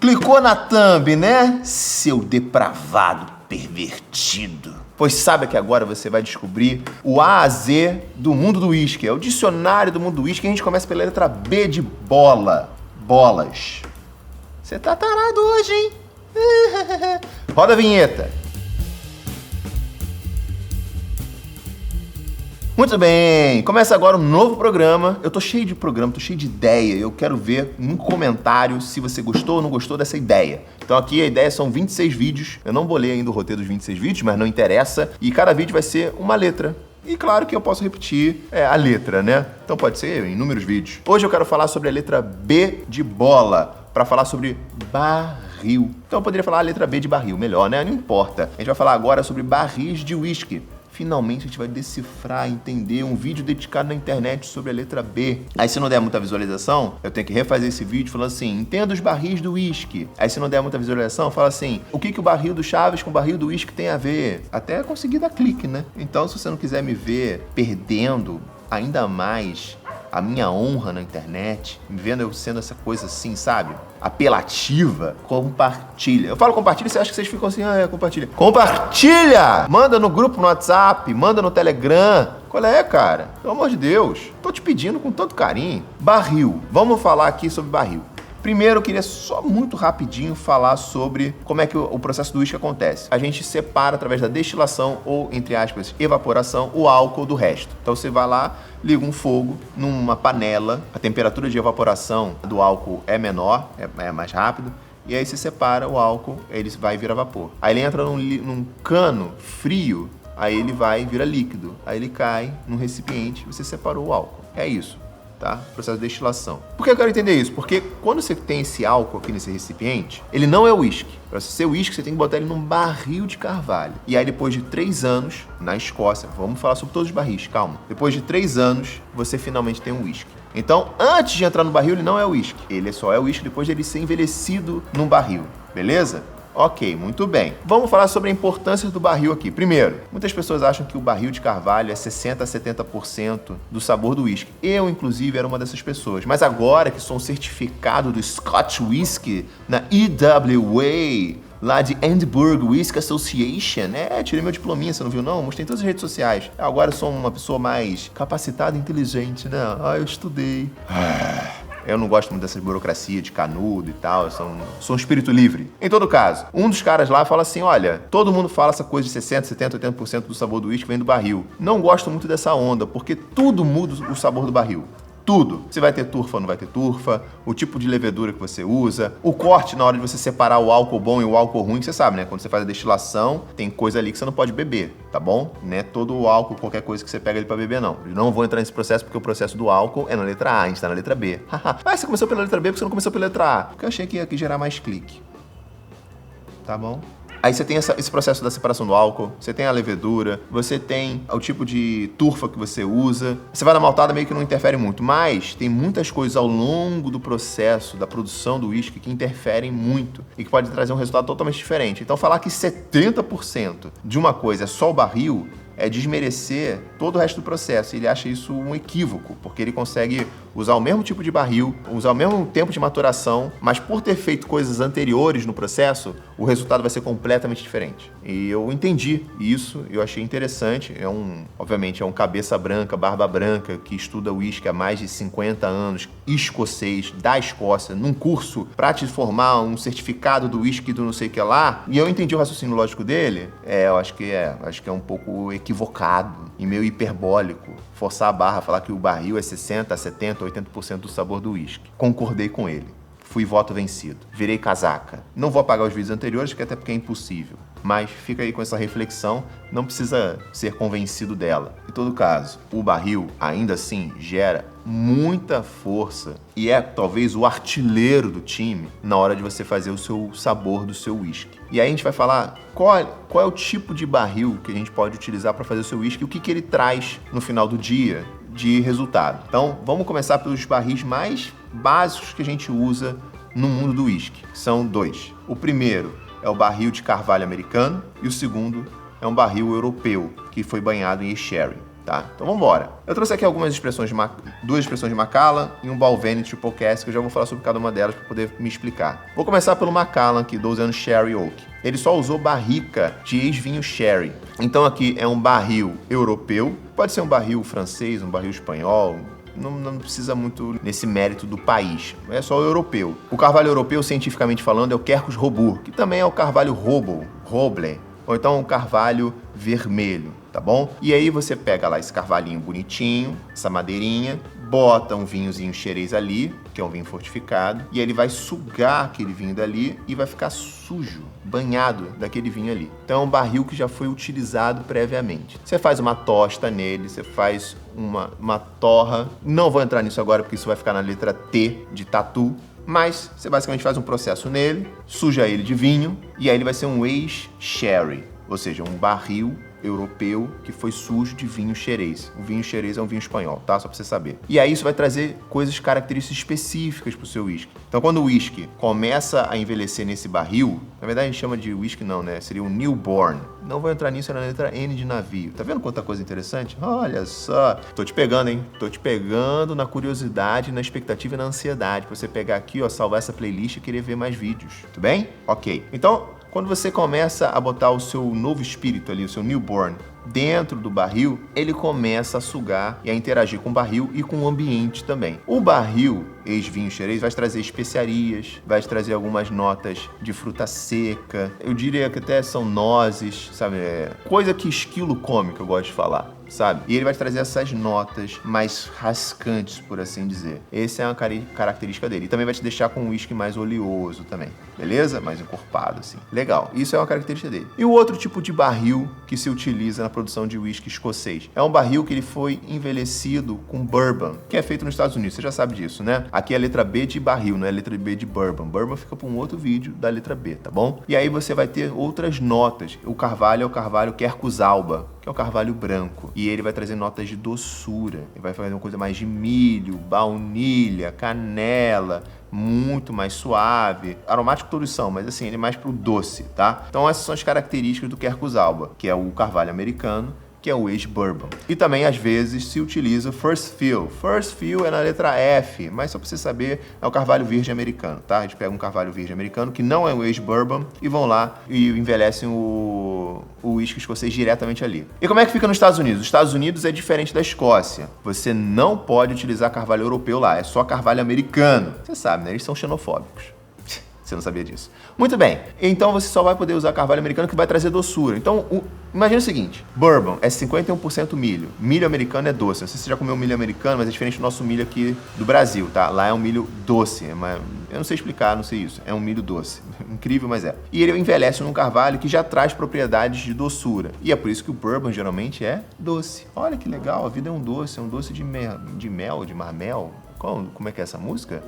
Clicou na thumb, né? Seu depravado pervertido. Pois sabe que agora você vai descobrir o A a Z do mundo do uísque. É o dicionário do mundo do uísque. A gente começa pela letra B de bola. Bolas. Você tá tarado hoje, hein? Roda a vinheta. Muito bem, começa agora um novo programa. Eu tô cheio de programa, tô cheio de ideia. Eu quero ver um comentário se você gostou ou não gostou dessa ideia. Então aqui a ideia são 26 vídeos. Eu não bolei ainda o roteiro dos 26 vídeos, mas não interessa. E cada vídeo vai ser uma letra. E claro que eu posso repetir a letra, né? Então pode ser em inúmeros vídeos. Hoje eu quero falar sobre a letra B de bola, para falar sobre barril. Então eu poderia falar a letra B de barril, melhor, né? Não importa. A gente vai falar agora sobre barris de uísque. Finalmente a gente vai decifrar, entender um vídeo dedicado na internet sobre a letra B. Aí se não der muita visualização, eu tenho que refazer esse vídeo falando assim, entenda os barris do uísque. Aí se não der muita visualização, fala assim, o que o barril do Chaves com o barril do uísque tem a ver? Até conseguir dar clique, né? Então se você não quiser me ver perdendo ainda mais a minha honra na internet, me vendo eu sendo essa coisa assim, sabe? Apelativa, compartilha. Eu falo compartilha, você acha que vocês ficam assim, compartilha. Compartilha! Manda no grupo no WhatsApp, manda no Telegram. Qual é, cara? Pelo amor de Deus. Tô te pedindo com tanto carinho. Barril. Vamos falar aqui sobre barril. Primeiro, eu queria só muito rapidinho falar sobre como é que o processo do uísque acontece. A gente separa através da destilação ou, entre aspas, evaporação, o álcool do resto. Então você vai lá, liga um fogo numa panela, a temperatura de evaporação do álcool é menor, é mais rápido, e aí você separa o álcool, ele vai virar vapor. Aí ele entra num cano frio, aí ele vai virar líquido, aí ele cai num recipiente, você separou o álcool. É isso. Tá? Processo de destilação. Por que eu quero entender isso? Porque quando você tem esse álcool aqui nesse recipiente, ele não é uísque. Para ser uísque, você tem que botar ele num barril de carvalho. E aí, depois de 3 anos, na Escócia, vamos falar sobre todos os barris, calma. Depois de 3 anos, você finalmente tem um uísque. Então, antes de entrar no barril, ele não é uísque. Ele só é uísque depois de ele ser envelhecido num barril. Beleza? Ok, muito bem. Vamos falar sobre a importância do barril aqui. Primeiro, muitas pessoas acham que o barril de carvalho é 60% a 70% do sabor do uísque. Eu, inclusive, era uma dessas pessoas. Mas agora que sou um certificado do Scotch Whisky na EWA, lá de Edinburgh Whisky Association, tirei meu diplominha, você não viu não? Mostrei em todas as redes sociais. Agora eu sou uma pessoa mais capacitada e inteligente, né? Eu estudei. Eu não gosto muito dessa burocracia de canudo e tal, eu sou um espírito livre. Em todo caso, um dos caras lá fala assim, olha, todo mundo fala essa coisa de 60%, 70%, 80% do sabor do uísque vem do barril. Não gosto muito dessa onda, porque tudo muda o sabor do barril. Tudo. Você vai ter turfa ou não vai ter turfa, o tipo de levedura que você usa, o corte na hora de você separar o álcool bom e o álcool ruim, você sabe, né? Quando você faz a destilação, tem coisa ali que você não pode beber, tá bom? Não é todo o álcool, qualquer coisa que você pega ali pra beber, não. Eu não vou entrar nesse processo porque o processo do álcool é na letra A, a gente tá na letra B. Você começou pela letra B porque você não começou pela letra A? Porque eu achei que ia aqui gerar mais clique. Tá bom? Aí você tem esse processo da separação do álcool, você tem a levedura, você tem o tipo de turfa que você usa. Você vai na maltada, meio que não interfere muito, mas tem muitas coisas ao longo do processo da produção do uísque que interferem muito e que pode trazer um resultado totalmente diferente. Então falar que 70% de uma coisa é só o barril é desmerecer todo o resto do processo. Ele acha isso um equívoco, porque ele consegue usar o mesmo tipo de barril, usar o mesmo tempo de maturação, mas por ter feito coisas anteriores no processo, o resultado vai ser completamente diferente. E eu entendi isso, eu achei interessante. Obviamente, é um cabeça branca, barba branca, que estuda uísque há mais de 50 anos, escocês, da Escócia, num curso para te formar um certificado do uísque do não sei o que lá. E eu entendi o raciocínio lógico dele. Eu acho que é um pouco equivocado e meio hiperbólico forçar a barra, falar que o barril é 60%, 70%, 80% do sabor do uísque. Concordei com ele. Fui voto vencido. Virei casaca. Não vou apagar os vídeos anteriores, até porque é impossível. Mas fica aí com essa reflexão, não precisa ser convencido dela. Em todo caso, o barril, ainda assim, gera muita força e é talvez o artilheiro do time na hora de você fazer o seu sabor do seu uísque. E aí a gente vai falar qual é o tipo de barril que a gente pode utilizar para fazer o seu uísque e o que ele traz no final do dia de resultado. Então, vamos começar pelos barris mais básicos que a gente usa no mundo do uísque. São 2. O primeiro é o barril de carvalho americano e o segundo é um barril europeu que foi banhado em sherry. tá? Então vamos embora. Eu trouxe aqui algumas expressões duas expressões de Macallan e um Balvenie Triplecast, que eu já vou falar sobre cada uma delas para poder me explicar. Vou começar pelo Macallan aqui, 12 anos Sherry Oak. Ele só usou barrica de ex-vinho sherry. Então aqui é um barril europeu, pode ser um barril francês, um barril espanhol, não precisa muito nesse mérito do país, é só o europeu. O carvalho europeu, cientificamente falando, é o Quercus robur, que também é o carvalho roble, ou então o carvalho vermelho, tá bom? E aí você pega lá esse carvalhinho bonitinho, essa madeirinha, bota um vinhozinho xerez ali, que é um vinho fortificado, e ele vai sugar aquele vinho dali e vai ficar sujo, banhado daquele vinho ali. Então é um barril que já foi utilizado previamente. Você faz uma tosta nele, você faz uma torra. Não vou entrar nisso agora porque isso vai ficar na letra T de tatu. Mas você basicamente faz um processo nele, suja ele de vinho e aí ele vai ser um ex-sherry, ou seja, um barril europeu que foi sujo de vinho xerez. O vinho xerez é um vinho espanhol, tá? Só pra você saber. E aí isso vai trazer características específicas pro seu whisky. Então quando o whisky começa a envelhecer nesse barril, na verdade a gente chama de whisky não, né? Seria um newborn. Não vou entrar nisso, é na letra N de navio. Tá vendo quanta coisa interessante? Olha só. Tô te pegando, hein? Tô te pegando na curiosidade, na expectativa e na ansiedade pra você pegar aqui, ó, salvar essa playlist e querer ver mais vídeos. Tudo bem? Ok. Então, quando você começa a botar o seu novo espírito ali, o seu newborn, dentro do barril, ele começa a sugar e a interagir com o barril e com o ambiente também. O barril, ex-vinho xerez, vai trazer especiarias, vai trazer algumas notas de fruta seca, eu diria que até são nozes, sabe? Coisa que esquilo come, que eu gosto de falar, sabe? E ele vai trazer essas notas mais rascantes, por assim dizer. Essa é uma característica dele. E também vai te deixar com um whisky mais oleoso também, beleza? Mais encorpado, assim. Legal. Isso é uma característica dele. E o outro tipo de barril que se utiliza na produção de whisky escocês é um barril que ele foi envelhecido com bourbon, que é feito nos Estados Unidos. Você já sabe disso, né? Aqui é a letra B de barril, não é a letra B de bourbon. Bourbon fica para um outro vídeo da letra B, tá bom? E aí você vai ter outras notas. O carvalho é o carvalho Quercus alba, que é o carvalho branco. E ele vai trazer notas de doçura. Ele vai fazer uma coisa mais de milho, baunilha, canela, muito mais suave. Aromático todos são, mas assim, ele é mais pro doce, tá? Então essas são as características do Quercus alba, que é o carvalho americano, que é o ex-bourbon. E também, às vezes, se utiliza First Fill. First Fill é na letra F, mas só pra você saber, é o carvalho virgem americano, tá? A gente pega um carvalho virgem americano, que não é o ex-bourbon, e vão lá e envelhecem o uísque escocês diretamente ali. E como é que fica nos Estados Unidos? Os Estados Unidos é diferente da Escócia. Você não pode utilizar carvalho europeu lá, é só carvalho americano. Você sabe, né? Eles são xenofóbicos. Você não sabia disso. Muito bem. Então você só vai poder usar carvalho americano que vai trazer doçura. Então, imagina o seguinte. Bourbon é 51% milho. Milho americano é doce. Não sei se você já comeu milho americano, mas é diferente do nosso milho aqui do Brasil, tá? Lá é um milho doce. Eu não sei explicar, não sei isso. É um milho doce. Incrível, mas é. E ele envelhece num carvalho que já traz propriedades de doçura. E é por isso que o bourbon geralmente é doce. Olha que legal. A vida é um doce de mel, de marmel. Como é que é essa música?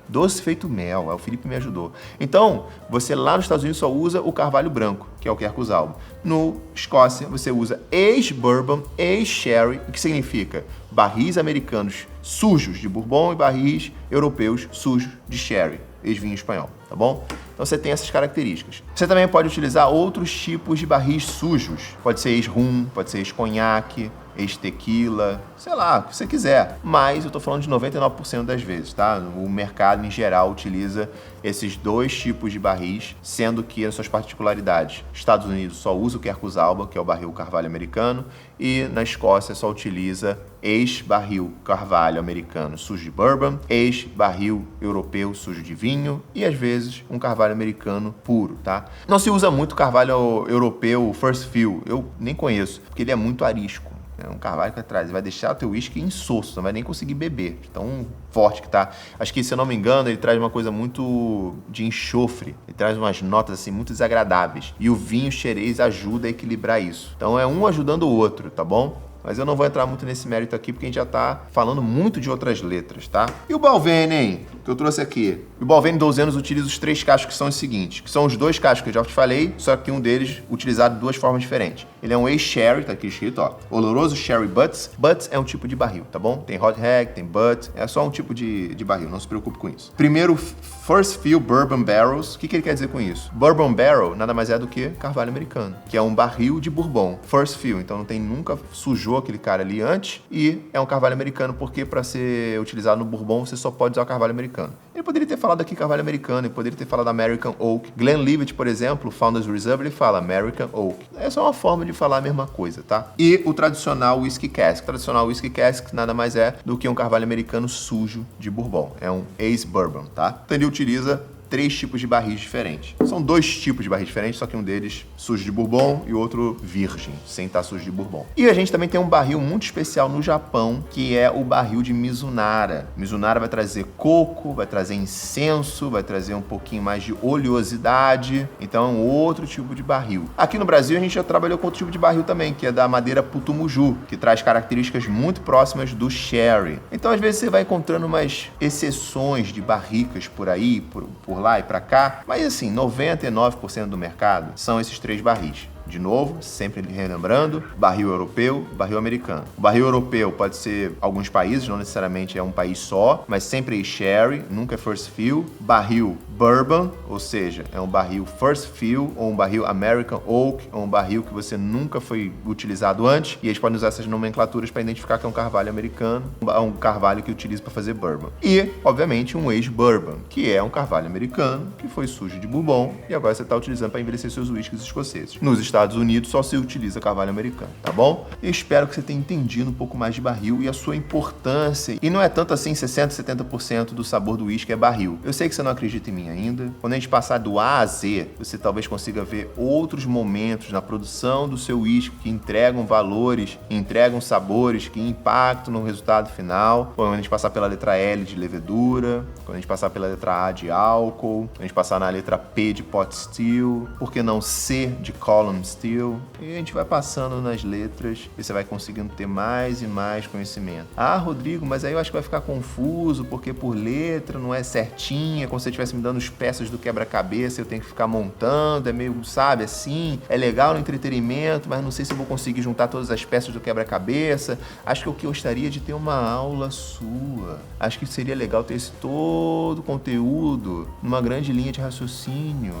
Doce feito mel, o Felipe me ajudou. Então, você lá nos Estados Unidos só usa o carvalho branco, que é o Quercus alba. No Escócia, você usa ex-bourbon, ex-sherry, o que significa barris americanos sujos de bourbon e barris europeus sujos de sherry, ex-vinho espanhol, tá bom? Então você tem essas características. Você também pode utilizar outros tipos de barris sujos. Pode ser ex-rum, pode ser ex-conhaque, ex-tequila, sei lá, o que você quiser. Mas eu tô falando de 99% das vezes, tá? O mercado, em geral, utiliza esses dois tipos de barris, sendo que, nas suas particularidades, Estados Unidos só usa o Quercus alba, que é o barril carvalho americano, e na Escócia só utiliza ex-barril carvalho americano sujo de bourbon, ex-barril europeu sujo de vinho e, às vezes, um carvalho americano puro, tá? Não se usa muito carvalho europeu first fill, eu nem conheço, porque ele é muito arisco. É um carvalho que vai deixar o teu uísque insosso, não vai nem conseguir beber, tão forte que tá. Acho que, se eu não me engano, ele traz uma coisa muito de enxofre, ele traz umas notas assim muito desagradáveis. E o vinho xerez ajuda a equilibrar isso. Então é um ajudando o outro, tá bom? Mas eu não vou entrar muito nesse mérito aqui, porque a gente já tá falando muito de outras letras, tá? E o Balvenie, hein? Que eu trouxe aqui. O Balvenie 12 anos utiliza os 3 cachos que são os seguintes, que são os 2 cachos que eu já te falei, só que um deles utilizado de 2 formas diferentes. Ele é um ex-sherry, tá aqui escrito, ó. Oloroso Sherry Butts. Butts é um tipo de barril, tá bom? Tem hot hag, tem butt, é só um tipo de barril, não se preocupe com isso. Primeiro, First Fill Bourbon Barrels. O que ele quer dizer com isso? Bourbon Barrel nada mais é do que carvalho americano, que é um barril de bourbon. First Fill, então não tem nunca sujou homenageou aquele cara ali antes, e é um carvalho americano, porque para ser utilizado no bourbon, você só pode usar o carvalho americano. Ele poderia ter falado aqui carvalho americano, ele poderia ter falado American Oak. Glenlivet, por exemplo, Founders Reserve, ele fala American Oak. É só uma forma de falar a mesma coisa, tá? E o tradicional Whisky Cask. O tradicional Whisky Cask nada mais é do que um carvalho americano sujo de bourbon. É um Ace Bourbon, tá? Então ele utiliza 3 tipos de barris diferentes. São 2 tipos de barris diferentes, só que um deles sujo de bourbon e o outro virgem, sem estar sujo de bourbon. E a gente também tem um barril muito especial no Japão, que é o barril de Mizunara. Mizunara vai trazer coco, vai trazer incenso, vai trazer um pouquinho mais de oleosidade. Então é um outro tipo de barril. Aqui no Brasil a gente já trabalhou com outro tipo de barril também, que é da madeira Putumuju, que traz características muito próximas do sherry. Então às vezes você vai encontrando umas exceções de barricas por aí, por lá e pra cá, mas assim, 99% do mercado são esses 3 barris. De novo, sempre relembrando, barril europeu, barril americano. O barril europeu pode ser alguns países, não necessariamente é um país só, mas sempre é sherry, nunca é first fill. Barril bourbon, ou seja, é um barril first fill, ou um barril American Oak, ou um barril que você nunca foi utilizado antes, e eles podem usar essas nomenclaturas para identificar que é um carvalho americano, um carvalho que utiliza para fazer bourbon. E, obviamente, um age bourbon, que é um carvalho americano, que foi sujo de bourbon, e agora você está utilizando para envelhecer seus whiskies escoceses. Nos Estados Unidos só se utiliza carvalho americano, tá bom? Eu espero que você tenha entendido um pouco mais de barril e a sua importância. E não é tanto assim 60%, 70% do sabor do uísque é barril. Eu sei que você não acredita em mim ainda. Quando a gente passar do A a Z, você talvez consiga ver outros momentos na produção do seu uísque que entregam valores, entregam sabores, que impactam no resultado final. Quando a gente passar pela letra L de levedura, quando a gente passar pela letra A de álcool, quando a gente passar na letra P de pot still, por que não C de column still? E a gente vai passando nas letras e você vai conseguindo ter mais e mais conhecimento. Ah, Rodrigo, mas aí eu acho que vai ficar confuso, porque por letra não é certinha, como se você estivesse me dando as peças do quebra-cabeça, eu tenho que ficar montando, é meio, sabe, assim, é legal no entretenimento, mas não sei se eu vou conseguir juntar todas as peças do quebra-cabeça. Acho que eu gostaria de ter uma aula sua. Acho que seria legal ter esse todo o conteúdo numa grande linha de raciocínio,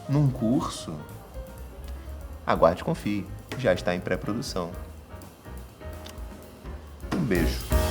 num curso. Aguarde e confie, já está em pré-produção. Um beijo.